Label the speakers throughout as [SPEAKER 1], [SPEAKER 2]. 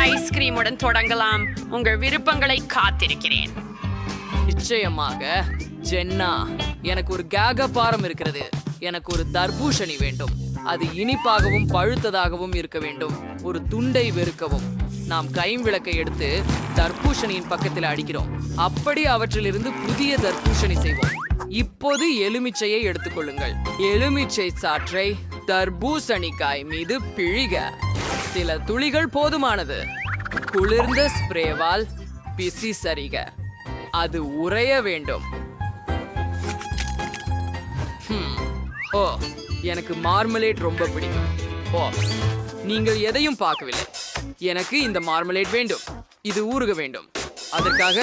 [SPEAKER 1] ஐஸ்கிரீமுடன் தொடங்கலாம். உங்கள் விருப்பங்களை காத்திருக்கிறேன்.
[SPEAKER 2] நிச்சயமாக ஜென்னா, எனக்கு ஒரு கேகபாரம் இருக்கிறது. எனக்கு ஒரு தர்பூசணி வேண்டும். அது இனிப்பாகவும் பழுத்ததாகவும் இருக்க வேண்டும். ஒரு துண்டை வெறுக்கவும். நாம் கைவிளக்கை எடுத்து தர்பூசணியின் பக்கத்தில் அடிக்கிறோம். அப்படி அவற்றிலிருந்து புதிய தர்பூசணி செய்வோம். இப்போது எலுமிச்சையை எடுத்துக்கொள்ளுங்கள். எலுமிச்சை சாற்றை தர்பூசணிக்காய் மீது பிழிக. சில துளிகள் போதுமானது. குளிர்ந்த ஸ்ப்ரேவால் பிசி சரிக. அது உறைய வேண்டும். ஓ, எனக்கு மார்மலேட் ரொம்ப பிடிக்கும். ஓ, நீங்கள் எதையும் பார்க்கவில்லை. எனக்கு இந்த மார்மலேட் வேண்டும். இது ஊறுக வேண்டும். அதற்காக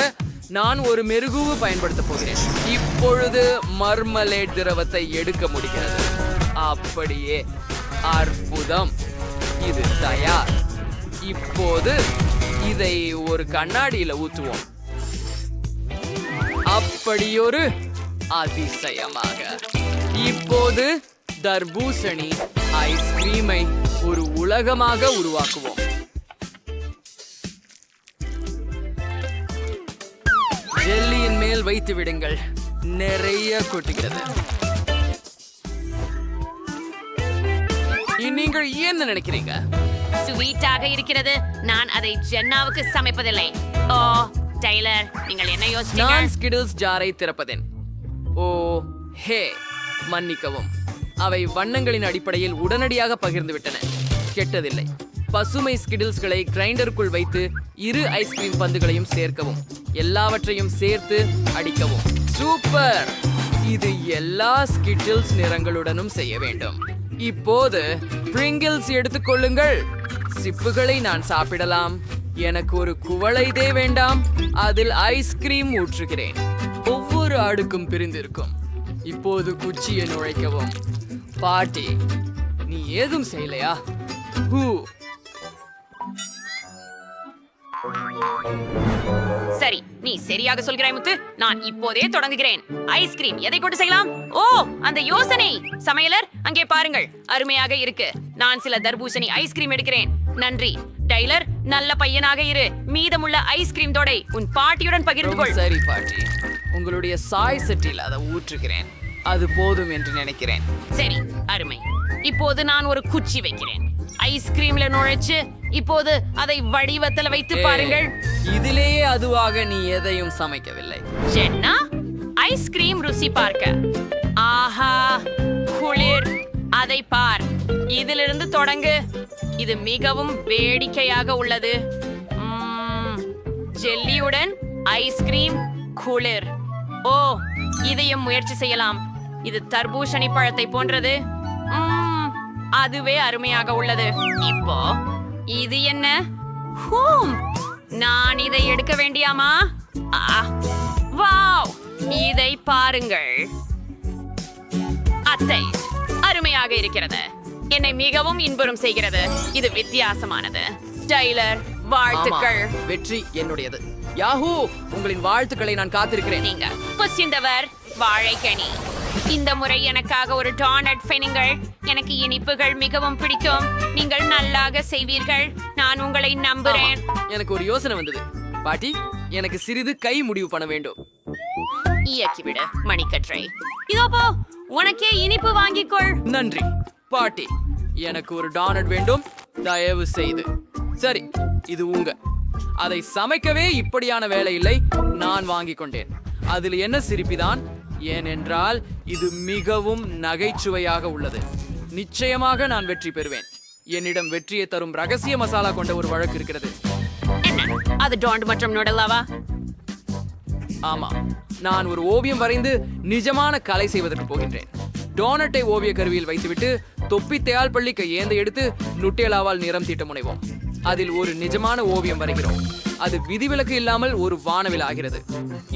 [SPEAKER 2] நான் ஒரு மெருகுவு பயன்படுத்த போகிறேன். இப்பொழுது மார்மலேட் திரவத்தை எடுக்க முடிகிறது. அப்படியே அற்புதம். இது தயார். இப்போது இதை ஒரு கண்ணாடியில ஊற்றுவோம். அப்படியொரு அதிசயமாக. இப்போது தர்பூசணி ஐஸ்கிரீமை ஒரு உலகமாக உருவாக்குவோம். ஜெல்லியின் மேல் வைத்து விடுங்கள். நிறைய கொட்டுகிறது. நீங்கள் என்ன நினைக்கிறீங்க?
[SPEAKER 1] ஸ்வீட்டாக இருக்கிறது. நான் அதை ஜென்னாவுக்கு சமைப்பதில்லை. ஓ டைலர், நீங்கள் என்ன யோசிச்சீங்க?
[SPEAKER 2] நான் ஸ்கிடில்ஸ் ஜாரை திறப்பதேன். ஓ ஹே, மன்னிக்கவும். அவை வண்ணங்களின் அடிப்படையில் உடனடியாக பகிர்ந்து விட்டன. கெட்டதில்லை. பசுமை ஸ்கிடில்ஸ்களை கிரைண்டருக்குள் வைத்து இரு ஐஸ்கிரீம் பந்துகளையும் சேர்க்கவும். எல்லாவற்றையும் சேர்த்து அடிக்கவும். சூப்பர்! இது எல்லா ஸ்கிடில்ஸ் நிறங்களுடனும் செய்ய வேண்டும். இப்போது பிரிங்கிள்ஸ் எடுத்துக்கொள்ளுங்கள். சிப்புகளை நான் சாப்பிடலாம். எனக்கு ஒரு குவளைதே வேண்டாம். அதில் ஐஸ்கிரீம் ஊற்றுகிறேன். ஒவ்வொரு அடுக்கும் பிரிந்திருக்கும். இப்போது குச்சியை நுழைக்கவும். பாட்டி, நீ ஏதும் செய்யலையா? ஹூ,
[SPEAKER 1] சரி, நீ சரியாக சொல்கிறாய் முத்து. நான் இப்போதே தொடங்குகிறேன். ஐஸ்கிரீம் எதை கொண்டு செய்யலாம்? ஓ, அந்த யோசனை! சமையலர், அங்கே பாருங்கள். அருமையாக இருக்கு. நான் சில தர்பூசணி ஐஸ்கிரீம் எடுக்கிறேன். நன்றி டைலர், நல்ல பையனாக இரு. மீதமுள்ள ஐஸ்கிரீம் தோடை உன் பாட்டியுடன் பகிர்ந்து கொள்.
[SPEAKER 2] சரி பாட்டி, உங்களுடைய சாய் சட்டியில் அதை ஊற்றுகிறேன். அது போதும் என்று நினைக்கிறேன்.
[SPEAKER 1] சரி, அருமை. இப்போது நான் ஒரு குச்சி வைக்கிறேன். ஐஸ்கிரீம்ல நுழைச்சு இப்போது அதை வடிவத்தில் வைத்து பாருங்கள்.
[SPEAKER 2] இதிலேயே அதுவாக நீ எதையும் சமைக்கவில்லை.
[SPEAKER 1] ஜென்னா, ஐஸ்கிரீம் ருசி பார்க்க. ஆஹா, குளிர். அதை பார். இதிலிருந்து தொடங்கு. இது மிகவும் வேடிக்கையாக உள்ளது. ஜெல்லியுடன் ஐஸ்கிரீம், குளிர். ஓ, இதையும் முயற்சி செய்யலாம். இது தர்பூசணி பழத்தை போன்றது. அதுவே அருமையாக உள்ளது. இப்போ இது என்ன? ஹூம், நான் இதை எடுக்க வேண்டியாமா? வாவ், இதை பாருங்கள். அத்தை, அருமையாக இருக்கிறது. என்னை மிகவும் இன்புறும் செய்கிறது. இது வித்தியாசமானது. டைலர், வாழ்த்துக்கள்.
[SPEAKER 2] ஆமா, வெற்றி என்னுடையது. யாஹூ, உங்களின் வாழ்த்துக்களை நான் காத்திருக்கிறேன்.
[SPEAKER 1] நீங்க புசிந்தவர் வாழைக்கனி. இந்த முறை எனக்காக ஒரு டோனட் செய்யுங்கள். எனக்கு இனிப்புகள் மிகவும் பிடிக்கும். நீங்கள் நல்லாக செய்வீர்கள். நான் உங்களை நம்புறேன்.
[SPEAKER 2] எனக்கு ஒரு யோசனை வந்தது. பாட்டி, எனக்கு சிறிது கை முடிவு பண்ண வேண்டும்.
[SPEAKER 1] இயக்கிவிடு மணிக்கற்றை. இதோ போ, உனக்கே இனிப்பு வாங்கிக்கொள்.
[SPEAKER 2] நன்றி பாட்டி. எனக்கு ஒரு டோனட் வேண்டும், தயவு செய்து. சரி, இது உங்க. அதை சமைக்கவே இப்படியான வேலை இல்லை. நான் வாங்கிக் கொண்டேன். அதில் என்ன சிரிப்பிதான். ஏனென்றால் இது மிகவும் நகைச்சுவையாக உள்ளது. நிச்சயமாக நான் வெற்றி பெறுவேன். என்னிடம் வெற்றியை தரும் ரகசிய மசாலா கொண்ட ஒரு வழக்கு இருக்கிறது.
[SPEAKER 1] என்ன அது? டோனட் மற்றும் நூடலாவா?
[SPEAKER 2] ஆமா, நான் ஒரு ஓவியம் வரைந்து நிஜமான கலை செய்வதற்கு போகின்றேன். டோனட்டை ஓவிய கருவியில் வைத்துவிட்டு தொப்பி தேயால் பள்ளி கையேந்த எடுத்து நுட்டேலாவால் நிறம் தீட்ட முனைவோம். அதில் ஒரு நிஜமான ஓவியம் வரைகிறோம். அது விதிவிலக்கு இல்லாமல் ஒரு வானவில் ஆகிறது.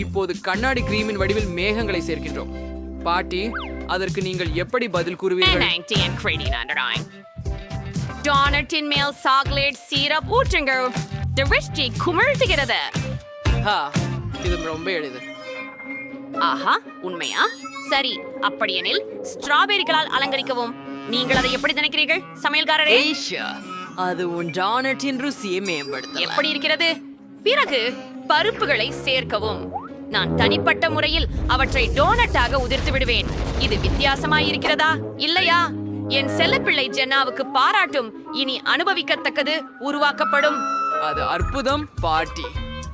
[SPEAKER 2] இப்போது கண்ணாடி கிரீமின் வடிவில் மேகங்களை சேர்க்கின்றோம். பாட்டி, அதற்கு நீங்கள் எப்படி பதில் கூறுவீர்கள்?
[SPEAKER 1] டோனட்டின் மேல் சாக்லேட் சீரப் ஊற்றுங்கள். திருஷ்டி குமிழ்த்துகிறது.
[SPEAKER 2] இது ரொம்ப எளிது.
[SPEAKER 1] ஆஹா, உண்மையா? சரி, அப்படியெனில் ஸ்ட்ராபெரிகளால் அலங்கரிக்கவும். நீங்கள் அதை எப்படி நினைக்கிறீர்கள் சமையல்காரரே?
[SPEAKER 2] அது உன் டோனட்டின் ருசியை மேம்படுத்த
[SPEAKER 1] எப்படி இருக்கிறது? பிறகு பருப்புகளை சேர்க்கவும். நான் தனிப்பட்ட முறையில் அவற்றை டோனட்டாக உதிர்த்து விடுவேன். இது வித்தியாசமாய் இருக்கிறதா இல்லையா? என் செல்லப்பிள்ளை ஜென்னாவுக்கு பாராட்டும் இனி அனுபவிக்கத்தக்கது உருவாக்கப்படும்.
[SPEAKER 2] அது அற்புதம் பாட்டி.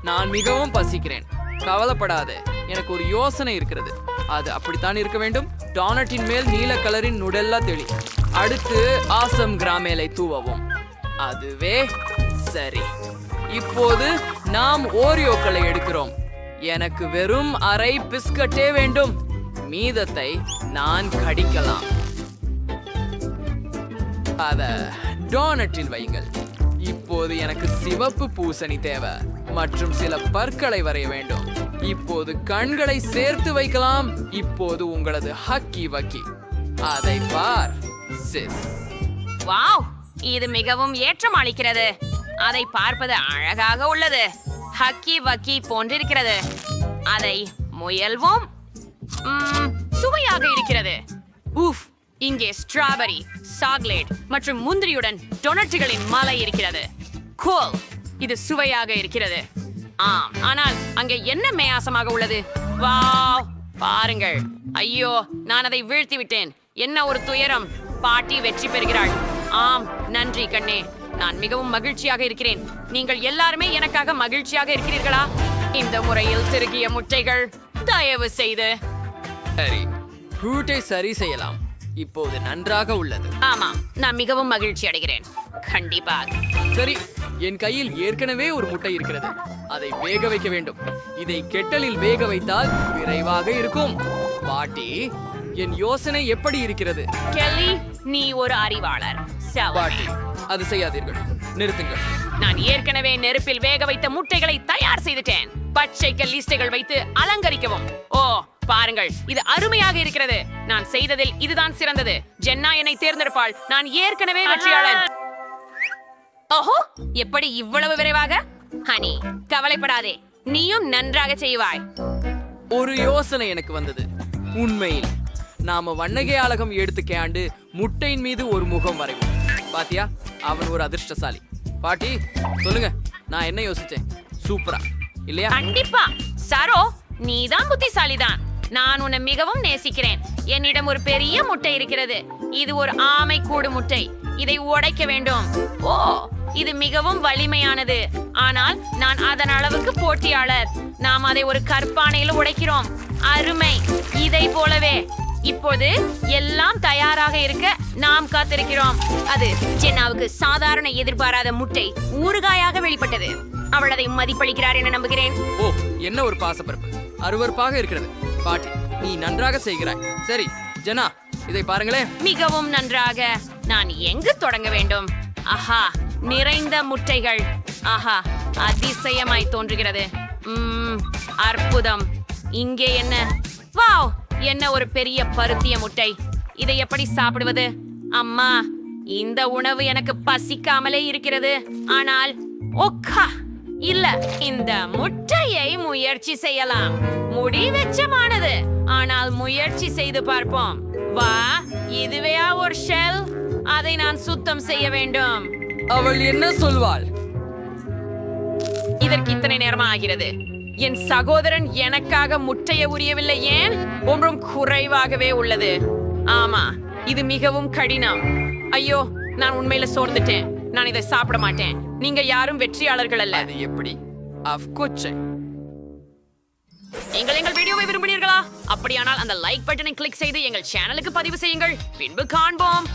[SPEAKER 2] நான் மிகவும் பசிக்கிறேன். கவலைப்படாத, எனக்கு ஒரு யோசனை இருக்கிறது. அது அப்படித்தான் இருக்க வேண்டும். டோனட்டின் மேல் நீல கலரின் நுடெல்லா தெளி. அடுத்து ஆசம் கிராமேலை தூவவும். அதுவே சரி. இப்போது நாம் ஓரியோக்களை எடுக்கிறோம். எனக்கு வெறும் அரை பிஸ்கட்டே வேண்டும். மீதத்தை நான் கடிக்கலாம். அத டோனட்டில் வையுங்கள். இப்போது எனக்கு சிவப்பு பூசணி தேவை மற்றும் சில பற்களை வரைய வேண்டும். இப்போது கண்களை சேர்த்து வைக்கலாம். இப்போது உங்களது ஹக்கி வக்கி. அதை பார் சிஸ்.
[SPEAKER 1] வாவ், இது மிகவும் ஏற்றம் அளிக்கிறது. அதை பார்ப்பது அழகாக உள்ளது. ஹக்கி வக்கி போன்றிருக்கிறது. அதை முயல்வோம். சுவையாக இருக்கிறது. ஊஃப், இங்கே ஸ்ட்ராபெரி, சாக்லேட் மற்றும் முந்திரியுடன் டொனட்டுகளின் மலை இருக்கிறது. கோல், இது சுவையாக இருக்கிறது. ஆம், ஆனால் அங்கே என்ன மேயாசமாக உள்ளது? வாவ், பாருங்கள். ஐயோ, நான் அதை வீழ்த்தி விட்டேன். என்ன ஒரு துயரம். பாட்டி வெற்றி பெறுகிறாள். ஆம், நன்றி கண்ணே. நான் மிகவும் மகிழ்ச்சியாக இருக்கிறேன். நீங்கள் எல்லாருமே எனக்காக மகிழ்ச்சியாக இருக்கிறீர்களா? இந்த முறையில் திருகிய முட்டைகள் தயவு செய்து.
[SPEAKER 2] சரி, ரூட்டை சரி செய்யலாம். இப்போது நன்றாக உள்ளது.
[SPEAKER 1] ஆமாம், நான் மிகவும் மகிழ்ச்சி அடைகிறேன். கண்டிப்பாக.
[SPEAKER 2] சரி, என் கையில் ஏற்கனவே ஒரு முட்டை இருக்கிறது. அதை வேக வைக்க வேண்டும். இதை கெட்டலில் வேக வைத்தால் விரைவாக இருக்கும். பாட்டி, என் யோசனை எப்படி இருக்கிறது?
[SPEAKER 1] கெல்லி, நீ ஒரு அறிவாளர்.
[SPEAKER 2] பாட்டி, அது செய்யாதீர்கள். நிறுத்துங்கள்.
[SPEAKER 1] நான் ஏற்கனவே நெருப்பில் வேக வைத்த முட்டைகளை தயார் செய்துட்டேன். பச்சை கல்லிஸ்டைகள் வைத்து அலங்கரிக்கவும். ஓ, பாருங்கள், இது அருமையாக இருக்கிறது. நான் செய்ததில் இதுதான் சிறந்தது. ஜென்னா என்னை தேர்ந்தெடுப்பாள். நான் ஏற்கனவே வெற்றியாளன். ஓஹோ, எப்படி இவ்வளவு விரைவாக? ஹனி, கவலைப்படாதே, நீயும் நன்றாக செய்வாய்.
[SPEAKER 2] ஒரு யோசனை எனக்கு வந்தது. உண்மையில் நாம வண்ணகை ஆலகம் எடுத்து கேண்டு முட்டையின் மீது ஒரு முகம் வரைவோம். பாத்தியா, அவன் ஒரு அதிர்ஷ்டசாலி. பாட்டி, சொல்லுங்க, நான் என்ன யோசிச்சேன்? சூப்பரா இல்லையா?
[SPEAKER 1] கண்டிப்பா. சரோ, நீதான் புத்திசாலிதான். நான் உன்னை மிகவும் நேசிக்கிறேன். என்னிடம் ஒரு பெரிய முட்டை இருக்கிறது. இது ஒரு ஆமை கூடு முட்டை. இதை உடைக்க வேண்டும். ஓ, இது மிகவும் வலிமையானது. ஆனால் நான் அதன் அளவுக்கு போட்டியாளர். நாம் அதை ஒரு கற்பானையில் உடைக்கிறோம். அருமை. இதை போலவே இப்போது எல்லாம் தயாராக இருக்க நாம் காத்திருக்கிறோம். அது ஜென்னாவுக்கு சாதாரண எதிர்பாராத முட்டை ஊறுகாயாக வெளிப்பட்டது. அவள் அதை மதிப்பளிக்கிறார் என நம்புகிறேன்.
[SPEAKER 2] ஓ, என்ன ஒரு பாசப்பரப்பு. அருவருப்பாக இருக்கிறது. பாட்டி, நீ நன்றாக செய்கிறாய். சரி ஜெனா, இதை பாருங்களேன்.
[SPEAKER 1] மிகவும் நன்றாக. நான் எங்கு தொடங்க வேண்டும்? ஆஹா, நிறைந்த முட்டைகள். ஆஹா, அதிசயமாய் தோன்றுகிறது. அற்புதம். இங்கே என்ன? வாவ், என்ன ஒரு பெரிய பருத்திய முட்டை. இதை எப்படி சாப்பிடுவது? அம்மா, இந்த உணவு எனக்கு பசிக்காமலே இருக்கிறது. ஆனால் ஒக்கா இல்ல, இந்த முட்டையை முயற்சி செய்யலாம். முடி வெச்சமானது, ஆனால் முயற்சி செய்து பார்ப்போம். வா, இதுவே ஒரு ஷெல். அதை நான் சுத்தம் செய்ய வேண்டும்.
[SPEAKER 2] அவள் என்ன சொல்வாள்?
[SPEAKER 1] இதற்கு இத்தனை நேரமா ஆகிறது. என் சகோதரன் எனக்காக முட்டையை உரியவில்லை. ஏன்? ஒன்றும் குறைவாகவே உள்ளது. ஆமா, இது மிகவும் கடினம். ஐயோ, நான் உண்மையில சோர்ந்துட்டேன். நான் இதை சாப்பிட மாட்டேன். நீங்க யாரும் வெற்றியாளர்கள் அல்ல.
[SPEAKER 2] அது எப்படி? அஃப்கோர்ஸ்.
[SPEAKER 1] நீங்கள் எங்கள் வீடியோவை விரும்பினீர்களா? அப்படியானால் அந்த லைக் பட்டனை கிளிக் செய்து எங்கள் சேனலுக்கு பதிவு செய்யுங்கள். பின்பு காண்போம்.